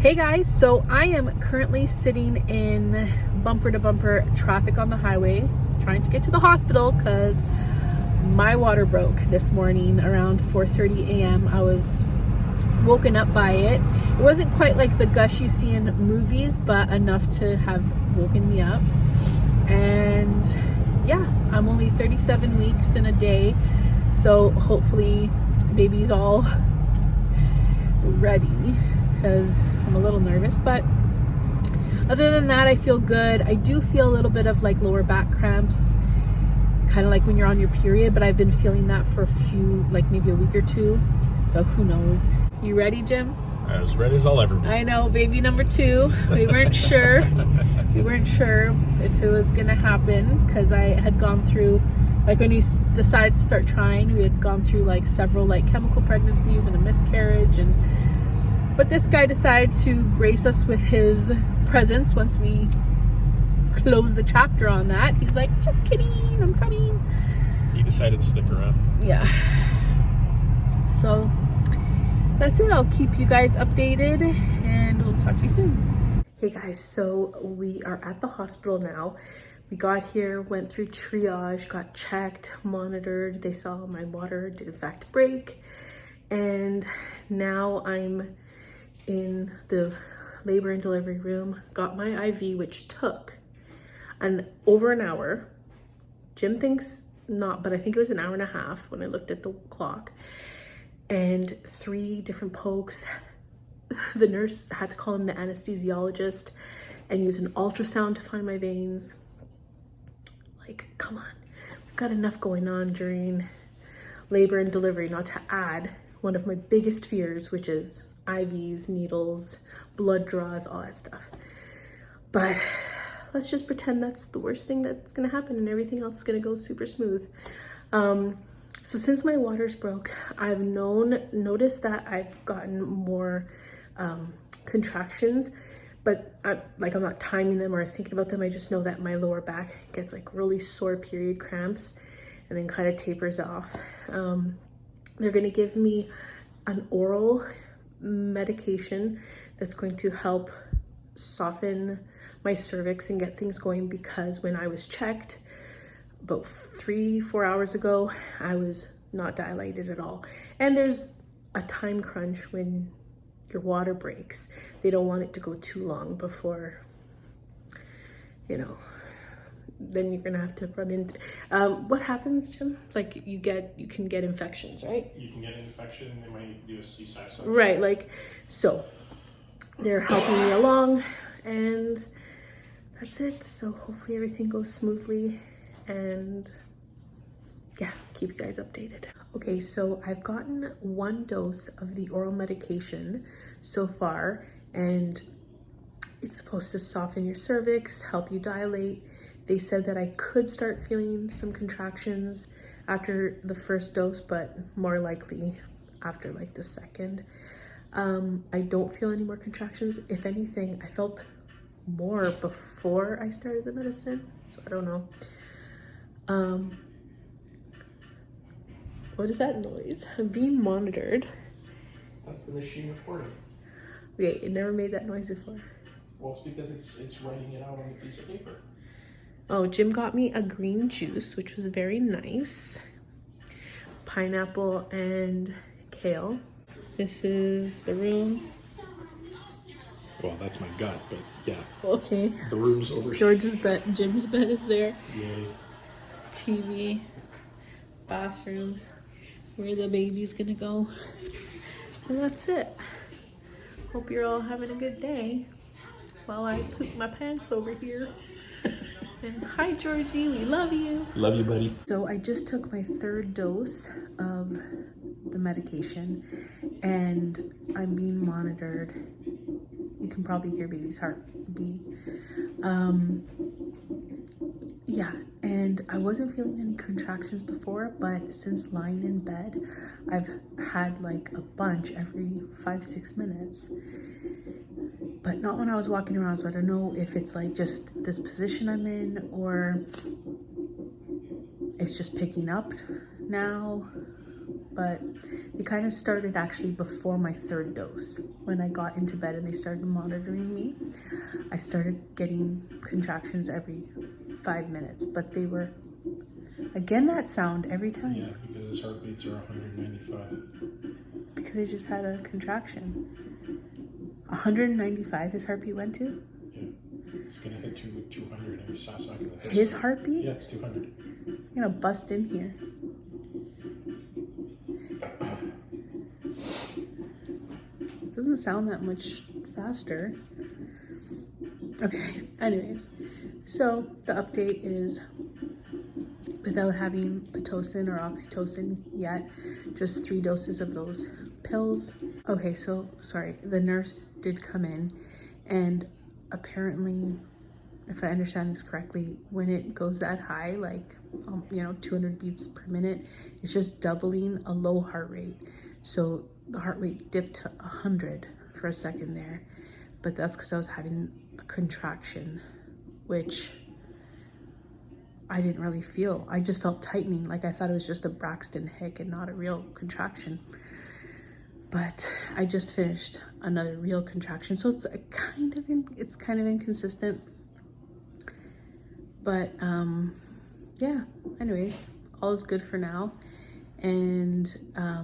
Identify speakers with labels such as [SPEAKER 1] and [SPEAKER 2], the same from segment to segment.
[SPEAKER 1] Hey guys, so I am currently sitting in bumper to bumper traffic on the highway trying to get to the hospital because my water broke this morning around 4:30 a.m. I was woken up by it. It wasn't quite like the gush you see in movies, but enough to have woken me up. And yeah, I'm only 37 weeks in a day, so hopefully baby's all ready because I'm a little nervous, but other than that I feel good. I do feel a little bit of like lower back cramps, kind of like when you're on your period, but I've been feeling that for a few, like maybe a week or two, so who knows. You ready, Jim?
[SPEAKER 2] As ready as I'll ever be.
[SPEAKER 1] I know, baby number 2. We weren't sure if it was gonna happen because I had gone through, like when we decided to start trying, we had gone through like several like chemical pregnancies and a miscarriage, but this guy decided to grace us with his presence once we closed the chapter on that. He's like, just kidding, I'm coming.
[SPEAKER 2] He decided to stick around.
[SPEAKER 1] Yeah. So that's it. I'll keep you guys updated and we'll talk to you soon. Hey guys, so we are at the hospital now. We got here, went through triage, got checked, monitored. They saw my water did in fact break. And now I'm in the labor and delivery room, got my IV, which took over an hour. Jim thinks not, but I think it was an hour and a half when I looked at the clock. And 3 different pokes. The nurse had to call in the anesthesiologist and use an ultrasound to find my veins. Like, come on, we've got enough going on during labor and delivery, not to add one of my biggest fears, which is IVs, needles, blood draws, all that stuff. But let's just pretend that's the worst thing that's gonna happen and everything else is gonna go super smooth. So since my waters broke, I've noticed that I've gotten more contractions, but I'm not timing them or thinking about them. I just know that my lower back gets like really sore period cramps and then kind of tapers off. They're gonna give me an oral medication that's going to help soften my cervix and get things going, because when I was checked about 3-4 hours ago, I was not dilated at all. And there's a time crunch when your water breaks. They don't want it to go too long before, then you're gonna have to run into what happens, Jim? Like you can get infections, right?
[SPEAKER 2] You can get an infection. They might need to do a C-section.
[SPEAKER 1] Right, like, so they're helping me along and that's it. So hopefully everything goes smoothly and yeah, keep you guys updated. Okay, so I've gotten 1 dose of the oral medication so far, and it's supposed to soften your cervix, help you dilate. They said that I could start feeling some contractions after the first dose, but more likely after like the second. I don't feel any more contractions. If anything, I felt more before I started the medicine, so I don't know. What is that noise? I'm being monitored.
[SPEAKER 2] That's the machine recording.
[SPEAKER 1] Okay, it never made that noise before.
[SPEAKER 2] Well, it's because it's writing it out on a piece of paper.
[SPEAKER 1] Oh, Jim got me a green juice, which was very nice. Pineapple and kale. This is the room.
[SPEAKER 2] Well, that's my gut, but yeah.
[SPEAKER 1] Okay.
[SPEAKER 2] The room's over here.
[SPEAKER 1] Jim's bed is there.
[SPEAKER 2] Yay.
[SPEAKER 1] TV, bathroom, where the baby's gonna go. And that's it. Hope you're all having a good day while I poop my pants over here. And hi, Georgie, we love you.
[SPEAKER 2] Love you, buddy.
[SPEAKER 1] So I just took my 3rd dose of the medication and I'm being monitored. You can probably hear baby's heart beat. Yeah, and I wasn't feeling any contractions before, but since lying in bed, I've had like a bunch every 5-6 minutes. But not when I was walking around, so I don't know if it's like just this position I'm in or it's just picking up now. But It kind of started actually before my 3rd dose. When I got into bed and they started monitoring me, I started getting contractions every 5 minutes, but they were, again, that sound every time.
[SPEAKER 2] Yeah, because his heartbeats are 195.
[SPEAKER 1] Because he just had a contraction. 195 his heartbeat went to?
[SPEAKER 2] Yeah. It's gonna hit 200 and he's socket.
[SPEAKER 1] His heartbeat?
[SPEAKER 2] Yeah, it's 200.
[SPEAKER 1] I'm gonna bust in here. Doesn't sound that much faster. Okay, anyways. So the update is, without having Pitocin or oxytocin yet, just 3 doses of those pills. Okay, so sorry, the nurse did come in, and apparently, if I understand this correctly, when it goes that high, like 200 beats per minute, it's just doubling a low heart rate. So the heart rate dipped to 100 for a second there, but that's because I was having a contraction, which I didn't really feel. I just felt tightening, like I thought it was just a Braxton Hick and not a real contraction. But I just finished another real contraction, so it's kind of inconsistent. But yeah. Anyways, all is good for now, and I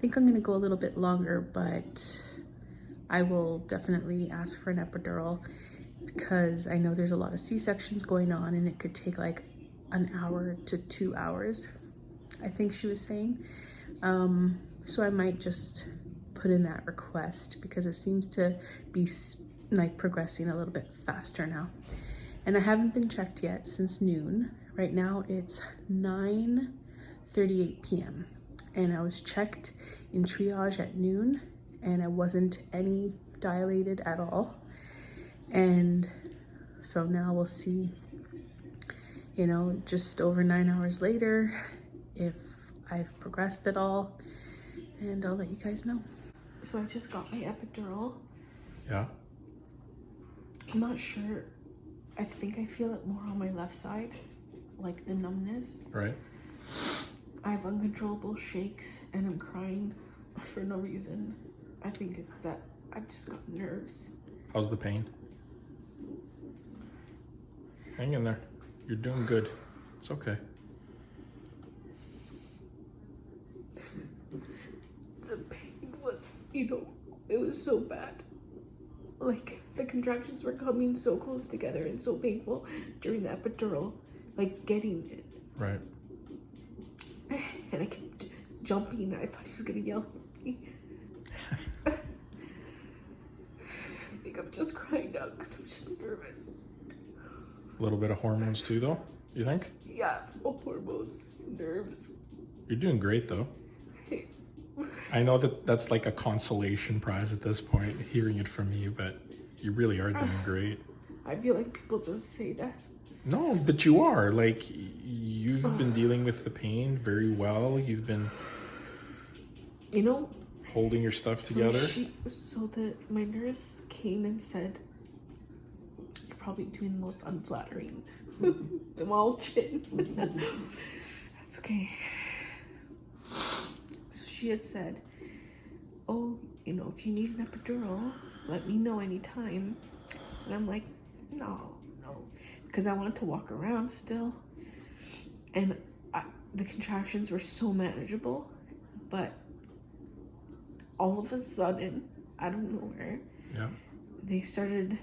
[SPEAKER 1] think I'm gonna go a little bit longer, but I will definitely ask for an epidural because I know there's a lot of C-sections going on, and it could take like an hour to 2 hours, I think she was saying. So I might just put in that request because it seems to be like progressing a little bit faster now. And I haven't been checked yet since noon. Right now it's 9:38 p.m. and I was checked in triage at noon and I wasn't any dilated at all. And so now we'll see, just over 9 hours later, if I've progressed at all, and I'll let you guys know. So I just got my epidural.
[SPEAKER 2] Yeah.
[SPEAKER 1] I'm not sure. I think I feel it more on my left side, like the numbness.
[SPEAKER 2] Right.
[SPEAKER 1] I have uncontrollable shakes and I'm crying for no reason. I think it's that I've just got nerves.
[SPEAKER 2] How's the pain? Hang in there. You're doing good. It's okay.
[SPEAKER 1] The pain was, it was so bad. Like, the contractions were coming so close together and so painful during the epidural, like getting it.
[SPEAKER 2] Right.
[SPEAKER 1] And I kept jumping and I thought he was gonna yell at me. I think I'm just crying now because I'm just nervous.
[SPEAKER 2] A little bit of hormones too, though, you think?
[SPEAKER 1] Yeah, hormones, nerves.
[SPEAKER 2] You're doing great, though. I know that's like a consolation prize at this point, hearing it from you, but you really are doing great.
[SPEAKER 1] I feel like people just say that.
[SPEAKER 2] No, but you are. Like, you've been dealing with the pain very well. You've been, holding your stuff together.
[SPEAKER 1] My nurse came and said, you're probably doing the most unflattering. I'm all chin. That's okay. So she had said, oh, if you need an epidural, let me know anytime. And I'm like, no, because I wanted to walk around still. And the contractions were so manageable, but all of a sudden, out of nowhere,
[SPEAKER 2] yeah,
[SPEAKER 1] they started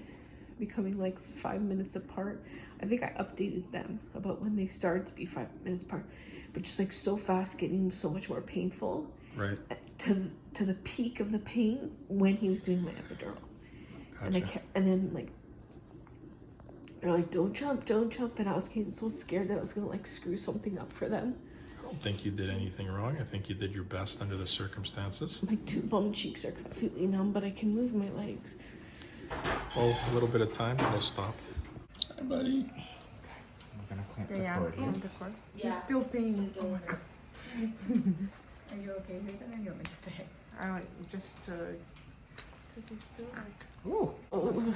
[SPEAKER 1] becoming like 5 minutes apart. I think I updated them about when they started to be 5 minutes apart, but just like so fast, getting so much more painful.
[SPEAKER 2] Right.
[SPEAKER 1] To the peak of the pain when he was doing my epidural.
[SPEAKER 2] Gotcha.
[SPEAKER 1] And then like they're like, don't jump, and I was getting so scared that I was gonna like screw something up for them.
[SPEAKER 2] I don't think you did anything wrong. I think you did your best under the circumstances.
[SPEAKER 1] My 2 bum cheeks are completely numb, but I can move my legs.
[SPEAKER 2] Well, a little bit of time, we'll stop. Hi, buddy.
[SPEAKER 3] I'm gonna clamp the cord.
[SPEAKER 1] Yeah. You're still pain. Oh my god.
[SPEAKER 3] Are you okay with it? Or you want me to stay? I don't just because he's still like.
[SPEAKER 2] Ooh.
[SPEAKER 1] Oh.
[SPEAKER 3] There you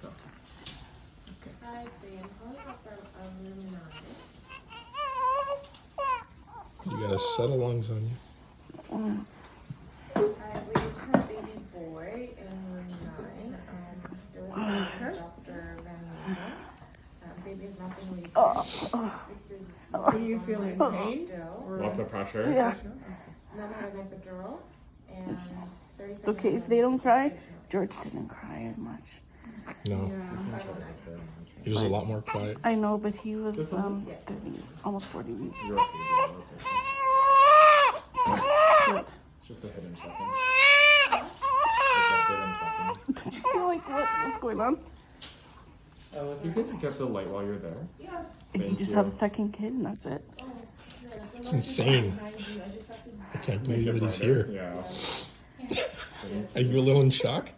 [SPEAKER 3] go. Okay.
[SPEAKER 4] Hi, Stan. Calling up from Illuminati.
[SPEAKER 2] You got a set of lungs on you.
[SPEAKER 3] We just had a baby boy in room 9. Dr. Van Meter. Baby's nothing weak. Are you feeling pain?
[SPEAKER 2] Lots of pressure.
[SPEAKER 1] Yeah.
[SPEAKER 3] Mama has epidural. And
[SPEAKER 1] It's okay if they don't cry. George didn't cry as much.
[SPEAKER 2] No. He was a lot more quiet.
[SPEAKER 1] I know, but he was 30, almost 40 weeks.
[SPEAKER 4] It's just a hidden second. It's a hidden second.
[SPEAKER 1] Don't you feel like what's going on?
[SPEAKER 4] If you could get the light while you're there.
[SPEAKER 1] If you just have a second kid and that's it.
[SPEAKER 2] It's insane. I can't believe that he's here.
[SPEAKER 4] Yeah.
[SPEAKER 2] Are you a little in shock?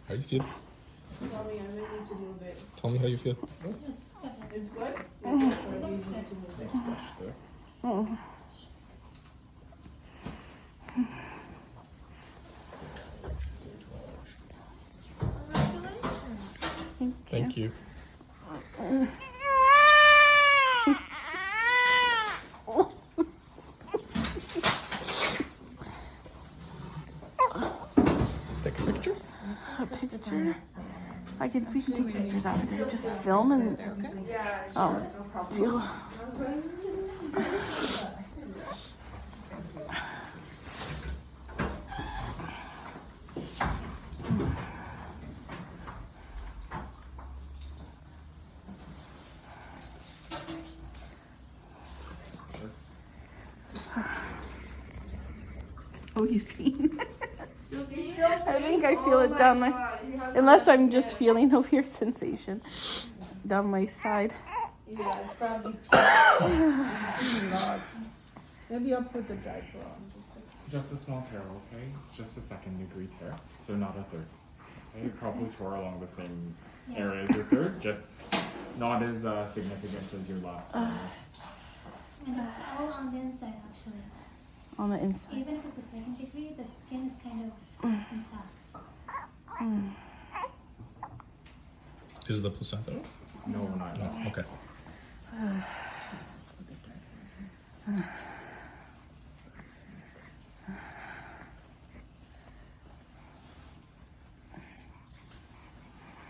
[SPEAKER 2] How do you feel? Tell me how you feel.
[SPEAKER 3] It's good?
[SPEAKER 1] Oh.
[SPEAKER 2] Thank you. Take a picture?
[SPEAKER 1] A picture? I can we can take pictures after. Just film and deal. Oh, he's peeing. I think I feel it down my... Unless I'm just feeling a weird sensation down my side.
[SPEAKER 3] Yeah, it's probably. Maybe I'll put the diaper on.
[SPEAKER 4] Just a small tear, okay? It's just a 2nd-degree tear, so not a 3rd. Okay, it probably tore along the same area as your 3rd, just not as significant as your last one.
[SPEAKER 5] And it's all on the inside, actually.
[SPEAKER 1] On the inside.
[SPEAKER 5] Even if it's a 2nd degree, the skin is kind of intact.
[SPEAKER 2] Is the placenta?
[SPEAKER 4] No, not
[SPEAKER 2] No. Okay.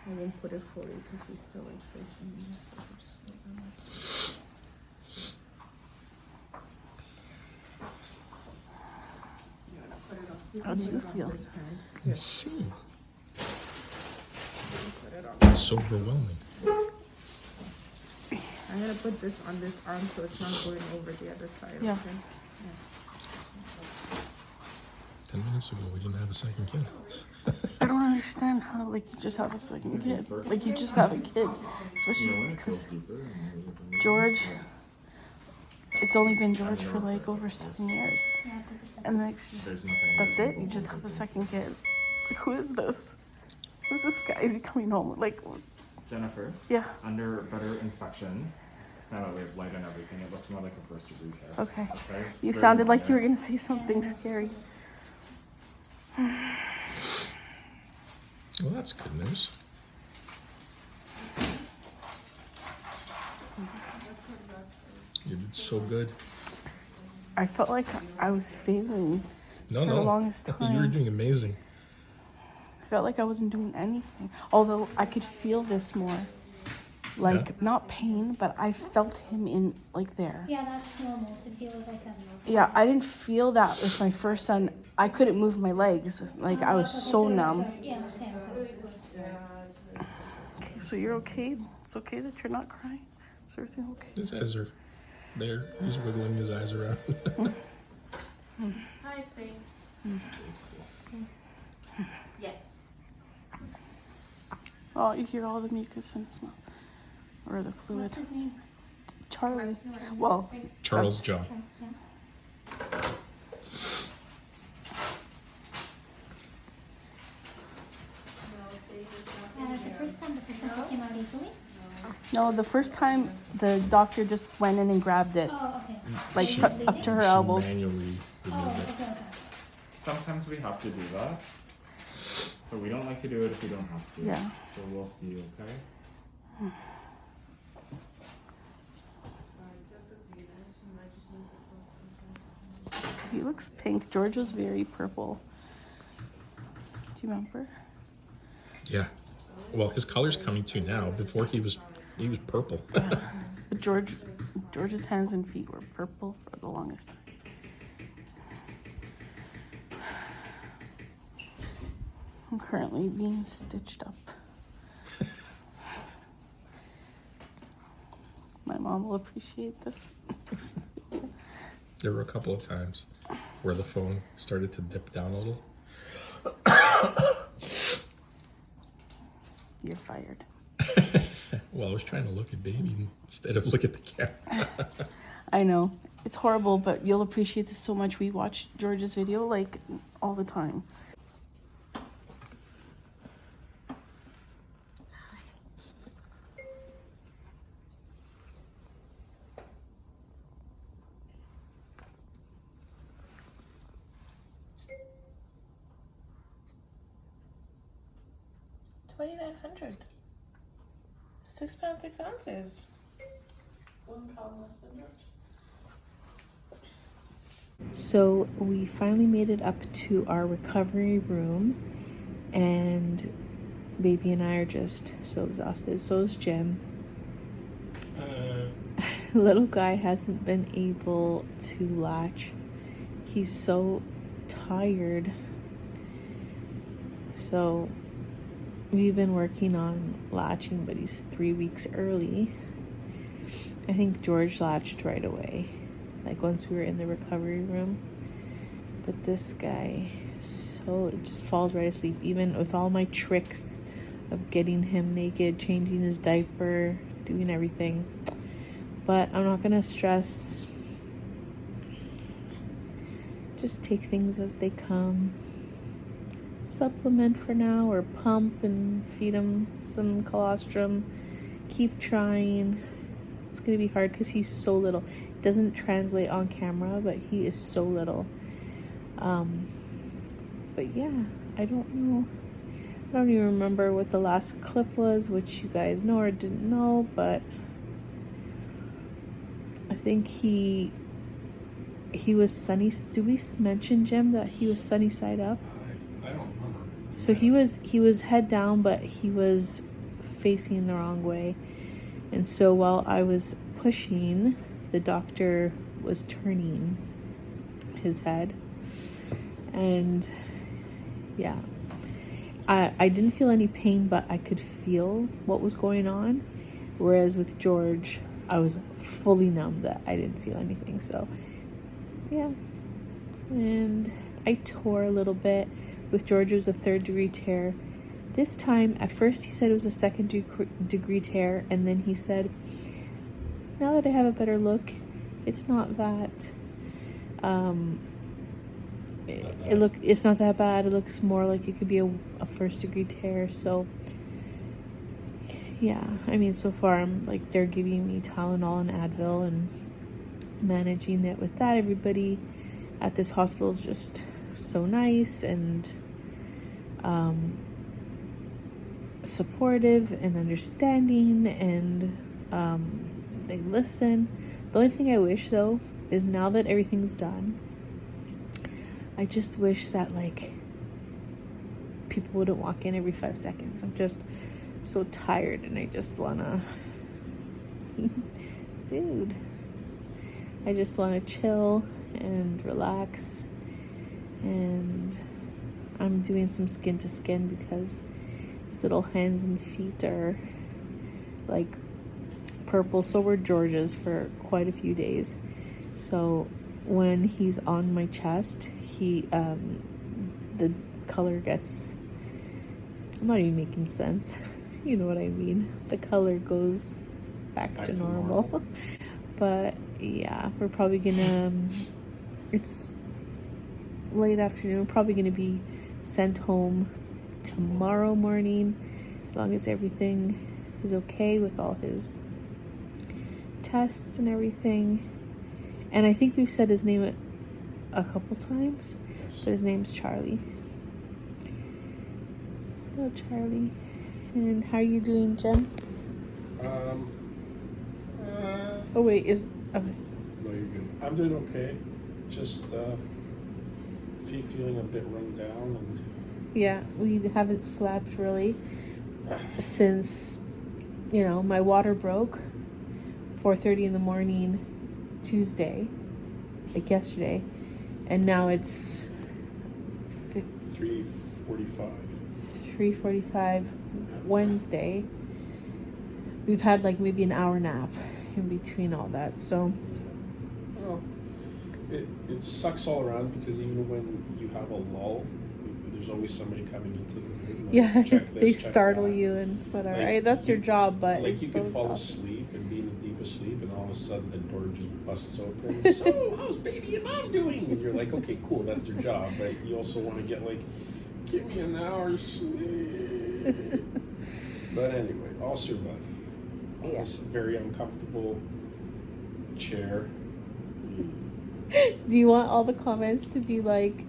[SPEAKER 3] I didn't put it fully because he's still like facing me. So I just like that.
[SPEAKER 1] How do you feel?
[SPEAKER 2] Insane. It's so overwhelming.
[SPEAKER 3] I'm gonna put this on this arm so it's not going over the other side.
[SPEAKER 1] Yeah.
[SPEAKER 3] Okay?
[SPEAKER 2] 10 minutes ago, we didn't have a second kid.
[SPEAKER 1] I don't understand how, like, you just have a second kid. Like, you just have a kid. Especially because George, it's only been George for, like, over 7 years.
[SPEAKER 5] Yeah, because
[SPEAKER 1] And then it's just, that's it? You just have a second kid. Like, who is this? Who's this guy? Is he coming home? Like,
[SPEAKER 4] Jennifer,
[SPEAKER 1] yeah.
[SPEAKER 4] under better inspection, now that we have light and everything, it looks more like a 1st-degree tear.
[SPEAKER 1] Okay.
[SPEAKER 4] Okay?
[SPEAKER 1] You
[SPEAKER 4] Very
[SPEAKER 1] sounded like you
[SPEAKER 4] minor.
[SPEAKER 1] were going to say something scary.
[SPEAKER 2] Well, that's good news. You did so good.
[SPEAKER 1] I felt like I was failing.
[SPEAKER 2] No,
[SPEAKER 1] For
[SPEAKER 2] no.
[SPEAKER 1] the longest
[SPEAKER 2] You were
[SPEAKER 1] time.
[SPEAKER 2] doing amazing.
[SPEAKER 1] I felt like I wasn't doing anything. Although I could feel this more. Like,
[SPEAKER 2] Yeah.
[SPEAKER 1] not pain, but I felt him in, like, there.
[SPEAKER 5] yeah, that's normal to feel like a.
[SPEAKER 1] Yeah, I didn't feel that with my first son. I couldn't move my legs. Like, I was so numb.
[SPEAKER 5] Yeah, okay.
[SPEAKER 1] Okay, so you're okay? It's okay that you're not crying? Is everything okay?
[SPEAKER 2] His eyes are there. He's wiggling his eyes around.
[SPEAKER 3] Hi, it's Faye. Yes.
[SPEAKER 1] Oh, you hear all the mucus in his mouth. Or the fluid.
[SPEAKER 5] What's his name?
[SPEAKER 1] Charlie. Well,
[SPEAKER 2] Charles
[SPEAKER 1] that's-
[SPEAKER 2] John.
[SPEAKER 5] Yeah. The first time the placenta came out easily?
[SPEAKER 1] no, the first time the doctor just went in and grabbed it.
[SPEAKER 5] Oh, okay.
[SPEAKER 1] Like,
[SPEAKER 5] She-
[SPEAKER 1] up to her
[SPEAKER 2] She
[SPEAKER 1] elbows.
[SPEAKER 2] manually
[SPEAKER 5] Oh,
[SPEAKER 2] removed it.
[SPEAKER 5] okay.
[SPEAKER 4] Sometimes we have to do that, but we don't like to do it if we don't have to.
[SPEAKER 1] Yeah.
[SPEAKER 4] So we'll see, okay?
[SPEAKER 1] looks pink. George was very purple. Do you remember?
[SPEAKER 2] Yeah. Well, his color's coming too now. Before he was purple.
[SPEAKER 1] But George's hands and feet were purple for the longest time. I'm currently being stitched up. My mom will appreciate this.
[SPEAKER 2] There were a couple of times where the phone started to dip down a little.
[SPEAKER 1] You're fired.
[SPEAKER 2] Well, I was trying to look at baby instead of look at the camera.
[SPEAKER 1] I know. It's horrible, but you'll appreciate this so much. We watch George's video like all the time. $2,900. 6 pounds 6 ounces. 1 pound less than George. So we finally made it up to our recovery room, and baby and I are just so exhausted. So is Jim. Little guy hasn't been able to latch. He's so tired. So we've been working on latching, but he's 3 weeks early. I think George latched right away, like once we were in the recovery room. But this guy, so it just falls right asleep, even with all my tricks of getting him naked, changing his diaper, doing everything. But I'm not gonna stress. Just take things as they come. Supplement for now, or pump and feed him some colostrum. Keep trying. It's gonna be hard because he's so little. It doesn't translate on camera, but he is so little. But yeah, I don't know. I don't even remember what the last clip was, which you guys know or didn't know, but I think he was sunny. Did we mention, Jim, that he was sunny side up?
[SPEAKER 2] I don't remember.
[SPEAKER 1] So he was head down, but he was facing the wrong way. And so while I was pushing, the doctor was turning his head. And yeah, I didn't feel any pain, but I could feel what was going on. Whereas with George, I was fully numb that I didn't feel anything. So yeah, and I tore a little bit. With George, it was a 3rd-degree tear. This time, at first he said it was a 2nd-degree tear, and then he said, now that I have a better look, it's not that. It's not that bad. It looks more like it could be a 1st-degree tear. So yeah, I mean, so far I'm like, they're giving me Tylenol and Advil and managing it with that. Everybody at this hospital is just so nice and supportive and understanding, and they listen. The only thing I wish, though, is now that everything's done, I just wish that like people wouldn't walk in every 5 seconds. I'm just so tired and I just wanna dude, I just wanna chill and relax. And I'm doing some skin to skin because his little hands and feet are like purple. So were George's for quite a few days. So when he's on my chest, the color gets, I'm not even making sense. You know what I mean? The color goes back to normal. But yeah, we're probably gonna, it's late afternoon, probably gonna be sent home tomorrow morning, as long as everything is okay with all his tests and everything. And I think we've said his name a couple times, but his name's Charlie. Hello, Charlie. And how are you doing, Jen? Oh wait, okay.
[SPEAKER 6] No, you're good. I'm doing okay. Just
[SPEAKER 2] feeling a bit run down and.
[SPEAKER 1] Yeah, we haven't slept really since, you know, my water broke 4:30 in the morning Tuesday, like yesterday, and now it's
[SPEAKER 2] 3:45.
[SPEAKER 1] 3:45 Wednesday. We've had like maybe an hour nap in between all that, so
[SPEAKER 2] Well, it sucks all around because even when you have a lull, there's always somebody coming into the room. Like,
[SPEAKER 1] yeah,
[SPEAKER 2] check this,
[SPEAKER 1] they
[SPEAKER 2] check
[SPEAKER 1] startle
[SPEAKER 2] that.
[SPEAKER 1] you and whatever.
[SPEAKER 2] Like,
[SPEAKER 1] Right? That's your job, but
[SPEAKER 2] Like
[SPEAKER 1] it's
[SPEAKER 2] you
[SPEAKER 1] so
[SPEAKER 2] could fall
[SPEAKER 1] exhausting.
[SPEAKER 2] asleep and be in the deepest sleep, and all of a sudden the door just busts open. So, how's baby and mom doing? And you're like, okay, cool, that's their job, but you also want to get like, give me an hour's sleep. But anyway, I'll survive. On
[SPEAKER 1] Yeah.
[SPEAKER 2] this very uncomfortable chair.
[SPEAKER 1] Do you want all the comments to be like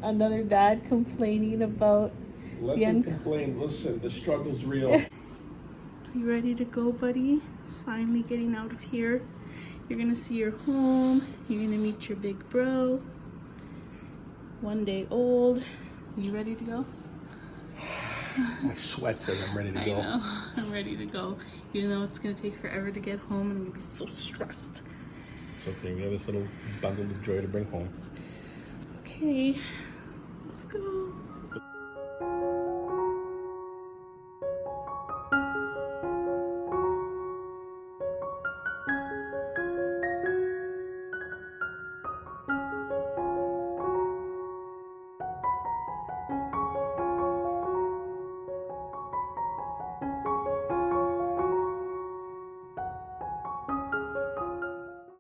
[SPEAKER 1] another dad complaining about
[SPEAKER 2] Let
[SPEAKER 1] the
[SPEAKER 2] them
[SPEAKER 1] un-
[SPEAKER 2] complain. Listen, the struggle's real.
[SPEAKER 1] You ready to go, buddy? Finally getting out of here. You're gonna see your home. You're gonna meet your big bro. 1 day old. You ready to go?
[SPEAKER 2] My sweat says I'm ready to
[SPEAKER 1] I
[SPEAKER 2] go.
[SPEAKER 1] know. I'm ready to go. Even though it's gonna take forever to get home and I'm gonna be so stressed.
[SPEAKER 2] It's okay. We have this little bundle of joy to bring home.
[SPEAKER 1] Okay. Let's go.